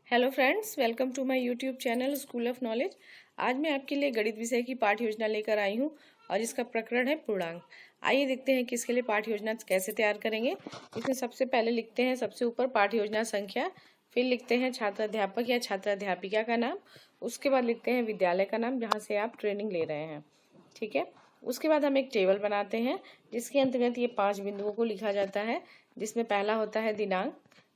Hello friends, welcome to my YouTube channel school of knowledge. आज मैं आपके लिए गणित विषय की पाठ्य योजना लेकर आई हूं और इसका प्रकरण है पूर्णांक। आइए देखते हैं कि इसके लिए पाठ्य योजना कैसे तैयार करेंगे। इसमें सबसे पहले लिखते हैं सबसे ऊपर पाठ्य योजना संख्या, फिर लिखते हैं छात्राध्यापक या छात्राध्यापिका का नाम, उसके बाद लिखते हैं विद्यालय का नाम जहाँ से आप ट्रेनिंग ले रहे हैं। ठीक है, उसके बाद हम एक टेबल बनाते हैं जिसके अंतर्गत ये 5 बिंदुओं को लिखा जाता है, जिसमें पहला होता है दिनांक।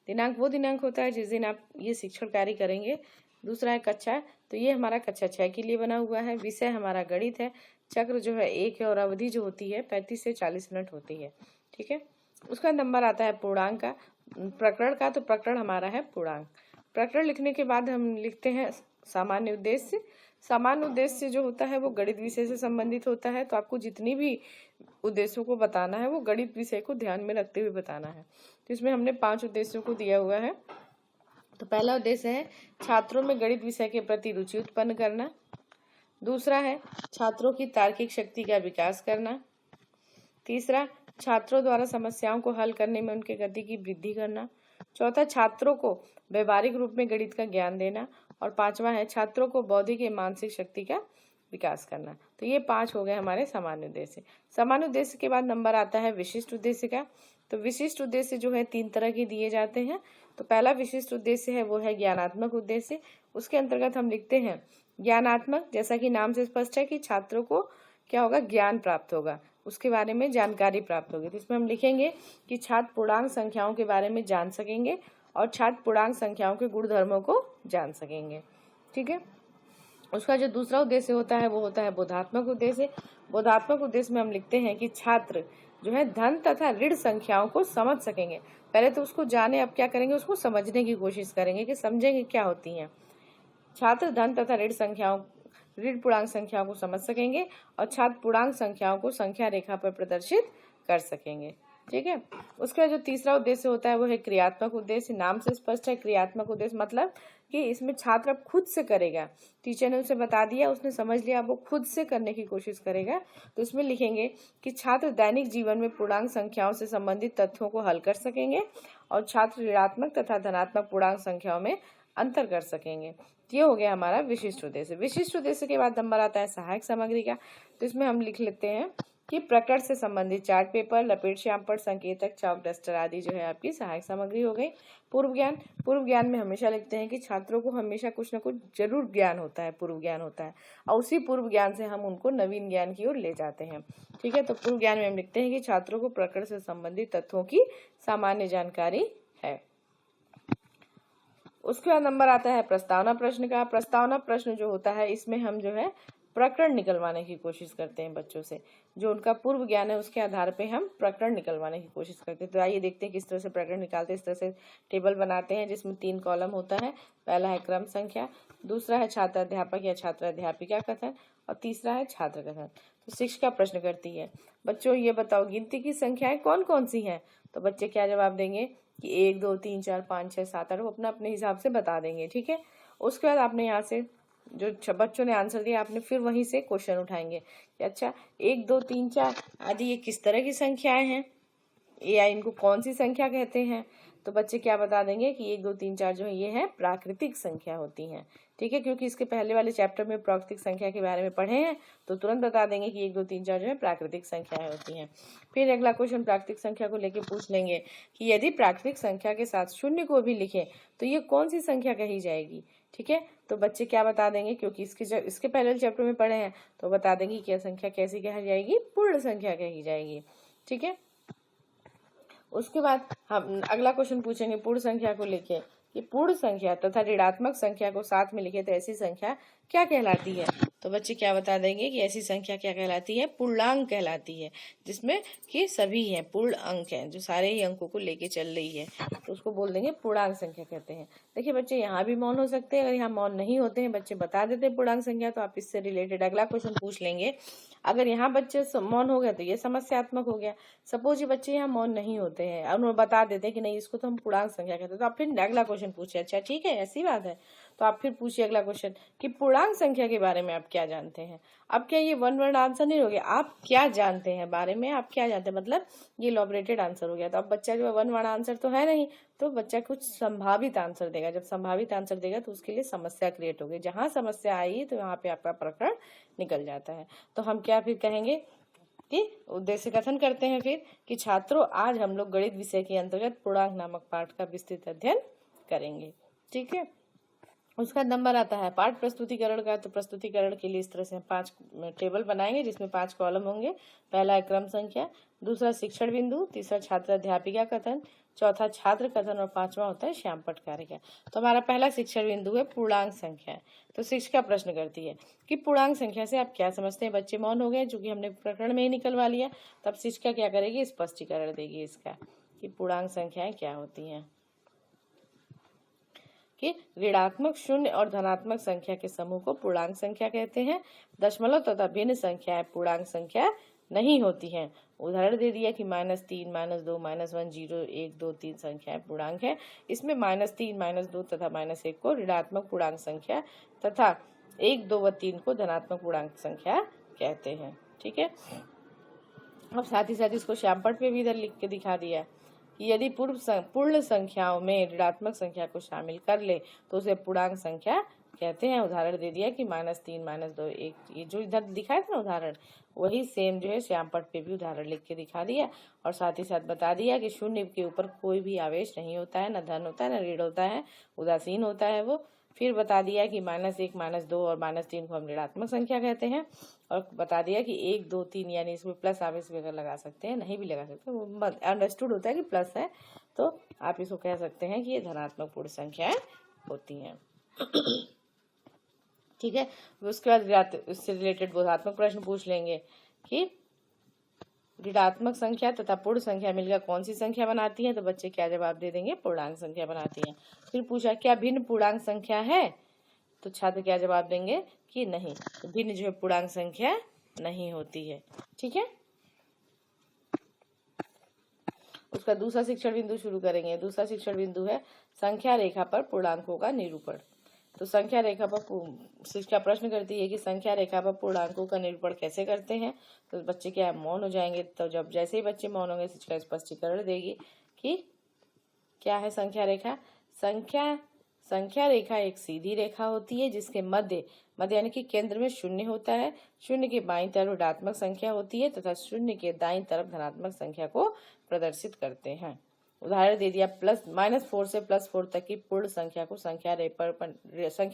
दिनांक वो दिनांक होता है जिस दिन आप ये शिक्षण कार्य करेंगे। दूसरा है कक्षा, तो ये हमारा कक्षा 6 के लिए बना हुआ है। विषय हमारा गणित है। चक्र जो है 1 है और अवधि जो होती है 35 से 40 मिनट होती है। ठीक है, उसका नंबर आता है पूर्णांक का, प्रकरण का, तो प्रकरण हमारा है पूर्णांक। प्रकरण लिखने के बाद हम लिखते हैं सामान्य उद्देश्य। सामान्य उद्देश्य जो होता है वो गणित विषय से संबंधित होता है, तो आपको जितनी भी उद्देश्यों को बताना है वो गणित विषय को ध्यान में रखते हुए बताना है। तो इसमें हमने 5 उद्देश्यों को दिया हुआ है। तो पहला उद्देश्य है छात्रों में गणित विषय के प्रति रुचि उत्पन्न करना। दूसरा है छात्रों की तार्किक शक्ति का विकास करना। तीसरा, छात्रों द्वारा समस्याओं को हल करने में उनके गति की वृद्धि करना। चौथा, छात्रों को व्यवहारिक रूप में गणित का ज्ञान देना। और पांचवा है छात्रों को बौद्धिक एवं मानसिक शक्ति का विकास करना। तो ये 5 हो गए हमारे सामान्य उद्देश्य। सामान्य उद्देश्य के बाद नंबर आता है विशिष्ट उद्देश्य का। तो विशिष्ट उद्देश्य जो है 3 तरह के दिए जाते हैं। तो पहला विशिष्ट उद्देश्य है वो है ज्ञानात्मक उद्देश्य। उसके अंतर्गत हम लिखते हैं ज्ञानात्मक, जैसा कि नाम से स्पष्ट है कि छात्रों को क्या होगा, ज्ञान प्राप्त होगा, उसके बारे में जानकारी प्राप्त होगी। तो इसमें हम लिखेंगे कि छात्र पूर्णांक संख्याओं के बारे में जान सकेंगे और छात्र पूर्णांक संख्याओं के गुणधर्मों को जान सकेंगे। ठीक है, उसका जो दूसरा उद्देश्य होता है वो होता है बोधात्मक उद्देश्य। बोधात्मक उद्देश्य में हम लिखते हैं कि छात्र जो है धन तथा ऋण संख्याओं को समझ सकेंगे। पहले तो उसको जाने, अब क्या करेंगे, उसको समझने की कोशिश करेंगे कि समझेंगे क्या होती हैं। छात्र धन तथा ऋण पूर्णांक संख्याओं को समझ सकेंगे और छात्र पूर्णांक संख्याओं को संख्या रेखा पर प्रदर्शित कर सकेंगे। ठीक है, उसका जो तीसरा उद्देश्य होता है वो है क्रियात्मक उद्देश्य। नाम से स्पष्ट है क्रियात्मक उद्देश्य, मतलब कि इसमें छात्र अब खुद से करेगा। टीचर ने उसे बता दिया, उसने समझ लिया, अब वो खुद से करने की कोशिश करेगा। तो इसमें लिखेंगे कि छात्र दैनिक जीवन में पूर्णांक संख्याओं से संबंधित तथ्यों को हल कर सकेंगे और छात्र ऋणात्मक तथा धनात्मक पूर्णांक संख्याओं में अंतर कर सकेंगे। ये हो गया हमारा विशिष्ट उद्देश्य। विशिष्ट उद्देश्य के बाद नंबर आता है सहायक सामग्री का। तो इसमें हम लिख लेते हैं कि प्रकरण से संबंधित चार्ट पेपर, लपेट श्यामपट्ट, संकेतक, चौक, डस्टर आदि जो है आपकी सहायक सामग्री हो गई। पूर्व ज्ञान में हमेशा लिखते हैं कि छात्रों को हमेशा कुछ न कुछ जरूर ज्ञान होता है, पूर्व ज्ञान होता है, और उसी पूर्व ज्ञान से हम उनको नवीन ज्ञान की ओर ले जाते हैं। ठीक है, तो पूर्व ज्ञान में हम लिखते हैं कि छात्रों को प्रकरण से संबंधित तथ्यों की सामान्य जानकारी है। उसके बाद नंबर आता है प्रस्तावना प्रश्न का। प्रस्तावना प्रश्न जो होता है इसमें हम जो है प्रकरण निकलवाने की कोशिश करते हैं बच्चों से। जो उनका पूर्व ज्ञान है उसके आधार पे हम प्रकरण निकलवाने की कोशिश करते हैं। तो आइए देखते हैं किस तरह से प्रकरण निकालते हैं। इस तरह से टेबल बनाते हैं जिसमें 3 कॉलम होता है। पहला है क्रम संख्या, दूसरा है छात्राध्यापक या छात्राध्यापिका कथन, और तीसरा है छात्र कथन। तो शिक्षिका प्रश्न करती है, बच्चों ये बताओ गिनती की संख्याएं कौन कौन सी हैं। तो बच्चे क्या जवाब देंगे कि 1 2 3 4 5 6 7 8, वो अपना अपने हिसाब से बता देंगे। ठीक है, उसके बाद आपने यहाँ से जो बच्चों ने आंसर दिया आपने फिर वहीं से क्वेश्चन उठाएंगे कि अच्छा 1 2 3 4 आदि ये किस तरह की संख्याएं हैं, या इनको कौन सी संख्या कहते हैं। तो बच्चे क्या बता देंगे कि 1 2 3 4 जो है ये है प्राकृतिक संख्या होती हैं। ठीक है, क्योंकि इसके पहले वाले चैप्टर में प्राकृतिक संख्या के बारे में पढ़े हैं, तो तुरंत बता देंगे कि 1 2 3 4 जो है प्राकृतिक संख्याएं होती हैं। फिर अगला क्वेश्चन प्राकृतिक संख्या को लेके पूछ लेंगे कि यदि प्राकृतिक संख्या के साथ शून्य को भी लिखे तो ये कौन सी संख्या कही जाएगी। ठीक है, तो बच्चे क्या बता देंगे, क्योंकि इसके पहले चैप्टर में पढ़े हैं, तो बता देंगे कि यह संख्या कैसी कही जाएगी, पूर्ण संख्या कही जाएगी। ठीक है, उसके बाद हम अगला क्वेश्चन पूछेंगे पूर्ण संख्या को लेके कि पूर्ण संख्या तथा ऋणात्मक संख्या को साथ में लिखे तो ऐसी संख्या क्या कहलाती है। तो बच्चे क्या बता देंगे कि ऐसी संख्या क्या कहलाती है, पूर्णांक कहलाती है, जिसमें कि सभी हैं, पूर्ण अंक हैं, जो सारे ही अंकों को लेके चल रही है, तो उसको बोल देंगे पूर्णांक संख्या कहते हैं। देखिए बच्चे यहाँ भी मौन हो सकते हैं, अगर यहाँ मौन नहीं होते हैं, बच्चे बता देते हैं पूर्णांक संख्या, तो आप इससे रिलेटेड अगला क्वेश्चन पूछ लेंगे। अगर यहाँ बच्चे मौन हो गए तो ये समस्यात्मक हो गया। सपोज ये बच्चे यहाँ मौन नहीं होते हैं और बता देते हैं कि नहीं इसको तो हम पूर्णांक संख्या कहते हैं, तो आप फिर अगला क्वेश्चन पूछे, अच्छा ठीक है ऐसी बात है, तो आप फिर पूछिए अगला क्वेश्चन कि पूर्णांक संख्या के बारे में आप क्या जानते हैं। अब क्या ये वन वर्ड आंसर नहीं हो गया, आप क्या जानते हैं बारे में, आप क्या जानते हैं मतलब ये इलैबोरेटेड आंसर हो गया। तो अब बच्चा जो है वन वर्ड आंसर तो है नहीं, तो बच्चा कुछ संभावित आंसर देगा। जब संभावित आंसर देगा तो उसके लिए समस्या क्रिएट होगी। जहां समस्या आई तो वहां पे आपका प्रकरण निकल जाता है। तो हम क्या फिर कहेंगे कि उद्देश्य कथन करते हैं फिर कि छात्रों आज हम लोग गणित विषय के अंतर्गत पूर्णांक नामक पाठ का विस्तृत अध्ययन करेंगे। ठीक है, उसका नंबर आता है पाठ प्रस्तुतिकरण का। तो प्रस्तुतिकरण के लिए इस तरह से हम 5 टेबल बनाएंगे जिसमें 5 कॉलम होंगे। पहला है क्रम संख्या, दूसरा शिक्षण बिंदु, तीसरा छात्र अध्यापिका कथन, चौथा छात्र कथन और पांचवा होता है श्यामपट्ट कार्य का। तो हमारा पहला शिक्षण बिंदु है पूर्णांक संख्या। तो शिक्षिका प्रश्न करती है कि पूर्णांक संख्या से आप क्या समझते हैं। बच्चे मौन हो गए चूंकि हमने प्रकरण में ही निकलवा लिया। तब शिक्षिका क्या करेगी, स्पष्टीकरण देगी इसका कि पूर्णांक संख्याएं क्या होती हैं। कि ऋणात्मक, शून्य और धनात्मक संख्या के समूह को पूर्णांक संख्या कहते हैं। दशमलव तथा भिन्न संख्याएं पूर्णांक संख्या नहीं होती हैं। उदाहरण दे दिया कि -3, -2, -1, 0, 1, 2, 3 संख्याएं पूर्णांक है। इसमें -3, -2 तथा -1 को ऋणात्मक पूर्णांक संख्या तथा 1, 2 व 3 को धनात्मक पूर्णांक संख्या कहते हैं। ठीक है, अब साथ ही साथ इसको श्यामपट्ट पे भी इधर लिख के दिखा दिया कि यदि पूर्ण संख्याओं में ऋणात्मक संख्या को शामिल कर ले तो उसे पूर्णांक संख्या कहते हैं। उदाहरण दे दिया कि -3, -2, 1, ये जो इधर दिखाया था ना उदाहरण, वही सेम जो है श्यामपट्ट पे भी उदाहरण लिख के दिखा दिया। और साथ ही साथ बता दिया कि शून्य के ऊपर कोई भी आवेश नहीं होता है, न धन होता है न ऋण होता है, उदासीन होता है वो। फिर बता दिया कि -1, -2 और -3 को हम ऋणात्मक संख्या कहते हैं। और बता दिया कि 1, 2, 3 यानी इसमें प्लस आवेश भी अगर लगा सकते हैं, नहीं भी लगा सकते, वो अंडरस्टूड होता है कि प्लस है, तो आप इसको कह सकते हैं कि ये धनात्मक पूर्ण संख्याएं होती हैं। ठीक है, उसके बाद इससे रिलेटेड बोधात्मक प्रश्न पूछ लेंगे कि ऋणात्मक संख्या तथा पूर्ण संख्या मिलकर कौन सी संख्या बनाती है। तो बच्चे क्या जवाब दे देंगे, पूर्णांक संख्या बनाती है। फिर पूछा क्या भिन्न पूर्णांक संख्या है, तो छात्र क्या जवाब देंगे कि नहीं, भिन्न जो है पूर्णांक संख्या नहीं होती है। ठीक है, उसका दूसरा शिक्षण बिंदु शुरू करेंगे। दूसरा शिक्षण बिंदु है संख्या रेखा पर पूर्णांकों का निरूपण। तो संख्या रेखा पर शिक्षिका प्रश्न करती है कि संख्या रेखा पर पूर्णांकों का निरूपण कैसे करते हैं। तो बच्चे क्या मौन हो जाएंगे। तो जब जैसे ही बच्चे मौन होंगे शिक्षिका स्पष्टीकरण देगी कि क्या है संख्या रेखा। संख्या रेखा एक सीधी रेखा होती है जिसके मध्य यानी कि केंद्र में शून्य होता है। शून्य के बाईं तरफ ऋणात्मक संख्या होती है तथा शून्य के दाईं तरफ धनात्मक संख्या को प्रदर्शित करते हैं। उदाहरण दे दिया -4 से +4 तक की पूर्ण संख्या को संख्या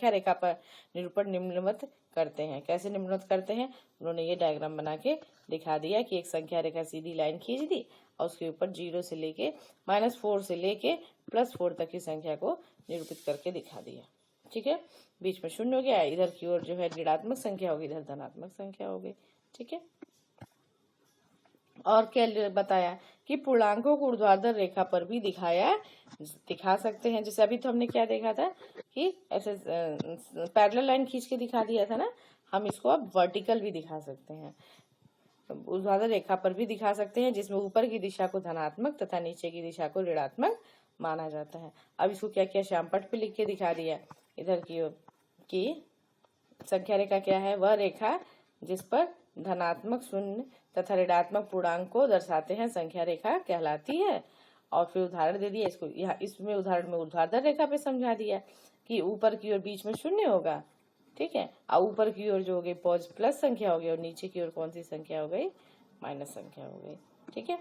रेखा पर निरूपण निम्नवत करते हैं। कैसे निम्नवत करते हैं, उन्होंने ये डायग्राम बना के दिखा दिया कि एक संख्या रेखा सीधी लाइन खींच दी और उसके ऊपर 0 से लेके -4 से लेके +4 तक की संख्या को निरूपित करके दिखा दिया। ठीक है, बीच में शून्य हो गया, इधर की ओर जो है ऋणात्मक संख्या होगी, इधर धनात्मक संख्या हो गई। ठीक है, और क्या बताया कि पूर्णांकों को ऊर्ध्वाधर रेखा पर भी दिखा सकते हैं। जैसे अभी तो हमने क्या देखा था कि ऐसे पैरेलल लाइन खींच के दिखा दिया था ना, हम इसको अब वर्टिकल भी दिखा सकते हैं, ऊर्ध्वाधर रेखा पर भी दिखा सकते हैं, जिसमें ऊपर की दिशा को धनात्मक तथा नीचे की दिशा को ऋणात्मक माना जाता है। अब इसको क्या किया, श्यामपट्ट पे लिख के दिखा दिया इधर की ओर कि संख्या रेखा क्या है, वह रेखा जिस पर धनात्मक शून्य तथा ऋणात्मक पूर्णांक को दर्शाते हैं संख्या रेखा कहलाती है। और फिर उदाहरण दे दिया इसको, यहाँ इसमें उदाहरण में ऊर्ध्वाधर रेखा पे समझा दिया कि ऊपर की ओर बीच में शून्य होगा। ठीक है, और ऊपर की ओर जो हो गई प्लस संख्या हो गई और नीचे की ओर कौन सी संख्या हो गई, माइनस संख्या हो गई। ठीक है,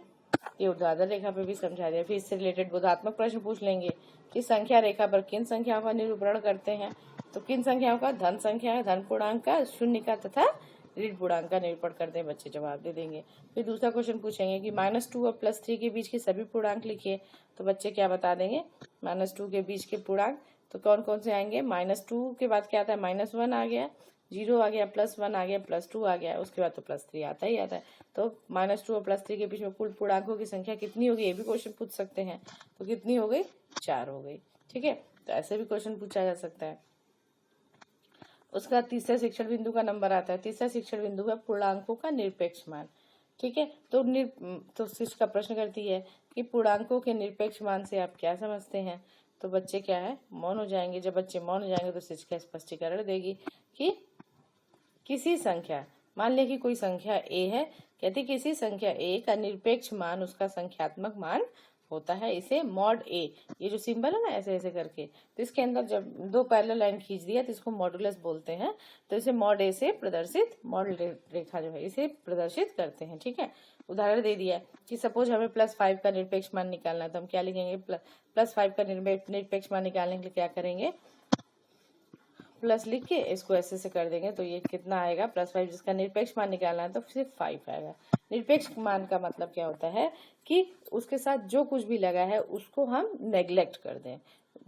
ये ऊर्ध्वाधर रेखा पे भी समझा दिया। फिर इससे रिलेटेड बोधात्मक प्रश्न पूछ लेंगे कि संख्या रेखा पर किन संख्याओं का निरूपण करते हैं। तो किन संख्याओं का, धन संख्या, धन पूर्णांक का, शून्य का तथा ऋण पूर्णांक का निरूपण करते हैं। बच्चे जवाब दे देंगे। फिर दूसरा क्वेश्चन पूछेंगे कि -2 और +3 के बीच के सभी पूर्णांक लिखिए। तो बच्चे क्या बता देंगे, -2 के बीच के पूर्णांक तो कौन कौन से आएंगे, -2 के बाद क्या आता है, -1 आ गया, 0 आ गया, +1 आ गया, +2 आ गया, उसके बाद तो +3 आता ही आता है। तो -2 और +3 के बीच में कुल पूर्णांकों की संख्या कितनी होगी, ये भी क्वेश्चन पूछ सकते हैं। तो कितनी हो गई, 4 हो गई। ठीक है, तो ऐसे भी क्वेश्चन पूछा जा सकता है। उसका तीसरे शिक्षण बिंदु का नंबर आता है। तीसरा शिक्षण बिंदु है पूर्णांकों का निरपेक्ष मान। ठीक है, तो शिक्षिका प्रश्न करती है कि पूर्णांकों के निरपेक्ष मान से आप क्या समझते हैं। तो बच्चे क्या है, मौन हो जाएंगे। जब बच्चे मौन हो जाएंगे तो इस चीज का स्पष्टीकरण देगी कि किसी संख्या, मान लिया कि कोई संख्या a है, कहती किसी संख्या a का निरपेक्ष मान उसका संख्यात्मक मान होता है, इसे मॉड a, ये जो सिंबल है ना ऐसे ऐसे करके, तो इसके अंदर जब दो पैरेलल लाइन खींच दिया तो इसको मॉडुलस बोलते हैं। तो इसे मॉड a से प्रदर्शित, मॉड रेखा जो है इसे प्रदर्शित करते हैं। ठीक है, उदाहरण दे दिया कि सपोज हमें +5 का निरपेक्ष मान निकालना है, तो हम क्या लिखेंगे, +5 का निरपेक्ष मान निकालने के लिए क्या करेंगे, प्लस लिख के इसको ऐसे से कर देंगे। तो ये कितना आएगा, +5, जिसका निरपेक्ष मान निकालना है तो सिर्फ 5 आएगा। निरपेक्ष मान का मतलब क्या होता है कि उसके साथ जो कुछ भी लगा है उसको हम नेग्लेक्ट कर दें,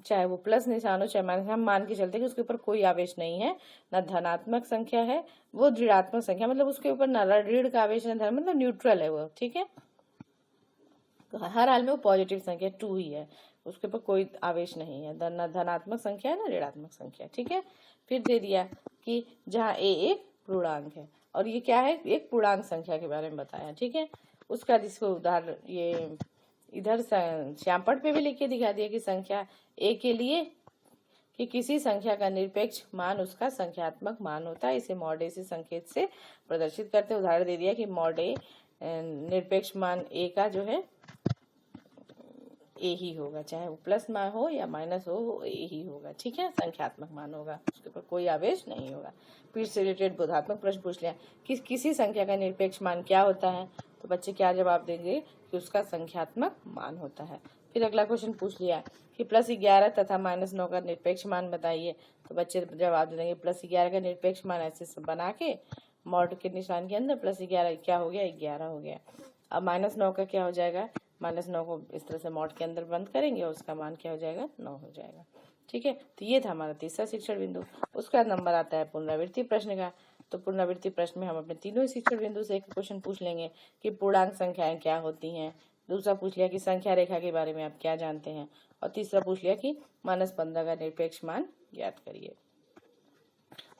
चाहे वो प्लस निशान हो चाहे माइनस, हम मान के चलते कि उसके ऊपर कोई आवेश नहीं है, ना धनात्मक संख्या है, वो ऋणात्मक संख्या, मतलब उसके ऊपर ना ऋण का आवेश ना धन, मतलब न्यूट्रल है वो। ठीक है, तो हर हाल में वो पॉजिटिव संख्या 2 ही है, उसके ऊपर कोई आवेश नहीं है, ना धनात्मक संख्या है ना ऋणात्मक संख्या। ठीक है, फिर दे दिया कि जहाँ a एक पूर्णांक है, और ये क्या है, एक पूर्णांक संख्या के बारे में बताया। ठीक है, उसका जिसको उदाहरण ये इधर श्यामपट्ट पे भी लिख के दिखा दिया कि संख्या a के लिए कि किसी संख्या का निरपेक्ष मान उसका संख्यात्मक मान होता है, इसे मॉड a से संकेत से प्रदर्शित करते। उदाहरण दे दिया कि मॉड a निरपेक्ष मान a का जो है ए ही होगा, चाहे वो प्लस मान हो या माइनस हो, वो ए ही होगा। ठीक है, संख्यात्मक मान होगा, उसके ऊपर कोई आवेश नहीं होगा। फिर से रिलेटेड बोधात्मक प्रश्न पूछ लिया कि किसी संख्या का निरपेक्ष मान क्या होता है, तो बच्चे क्या जवाब देंगे कि उसका संख्यात्मक मान होता है। फिर अगला क्वेश्चन पूछ लिया कि +11 तथा -9 का निरपेक्ष मान बताइए, तो बच्चे जवाब दे देंगे +11 का निरपेक्ष मान ऐसे बना के मॉड के निशान के अंदर +11 क्या हो गया, 11 हो गया। अब -9 का क्या हो जाएगा, -9 को इस तरह से मॉड के अंदर बंद करेंगे और उसका मान क्या हो जाएगा, 9 हो जाएगा। ठीक है, तो ये था हमारा तीसरा शिक्षण बिंदु। उसका नंबर आता है पुनरावृत्ति प्रश्न का। तो पुनरावृत्ति प्रश्न में हम अपने तीनों शिक्षण बिंदु से एक क्वेश्चन पूछ लेंगे कि पूर्णांक संख्याएं क्या होती हैं, दूसरा पूछ लिया कि संख्या रेखा के बारे में आप क्या जानते हैं, और तीसरा पूछ लिया कि -15 का निरपेक्ष मान ज्ञात करिए।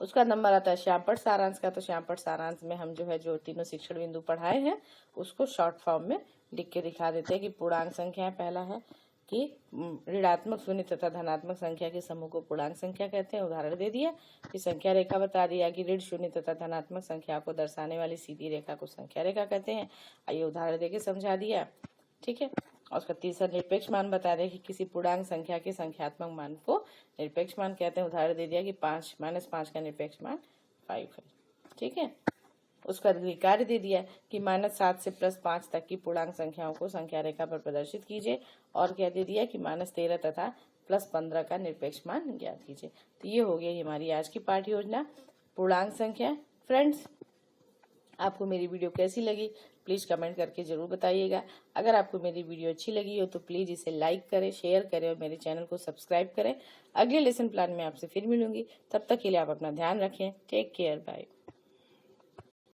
उसका नंबर आता है श्यामपट्ट सारांश का। तो श्यामपट्ट सारांश में हम जो है जो तीनों शिक्षण बिंदु पढ़ाए हैं उसको शॉर्ट फॉर्म में लिख के दिखा देते हैं कि पूर्णांक संख्या पहला है कि ऋणात्मक शून्य तथा धनात्मक संख्या के समूह को पूर्णांक संख्या कहते हैं। उदाहरण दे दिया कि संख्या रेखा बता दिया कि ऋण शून्य तथा धनात्मक संख्या को दर्शाने वाली सीधी रेखा को संख्या रेखा कहते हैं। आइए उदाहरण देके समझा दिया। ठीक है, और उसका तीसरा निरपेक्ष मान बता दें कि किसी पूर्णांक संख्या के संख्यात्मक मान को निरपेक्ष मान कहते हैं। उदाहरण दे दिया कि 5 का निरपेक्ष मान 5 है। ठीक है, उसका कार्य दे दिया कि -7 से +5 तक की पूर्णांक संख्याओं को संख्या रेखा पर प्रदर्शित कीजिए, और क्या दे दिया कि -13 तथा +15 का निरपेक्ष मान ज्ञात कीजिए। तो ये हो गई हमारी आज की पाठ्य योजना पूर्णांक संख्या। फ्रेंड्स, आपको मेरी वीडियो कैसी लगी प्लीज़ कमेंट करके ज़रूर बताइएगा। अगर आपको मेरी वीडियो अच्छी लगी हो तो प्लीज़ इसे लाइक करें, शेयर करें और मेरे चैनल को सब्सक्राइब करें। अगले लेसन प्लान में आपसे फिर मिलूंगी, तब तक के लिए आप अपना ध्यान रखें। Take care, bye.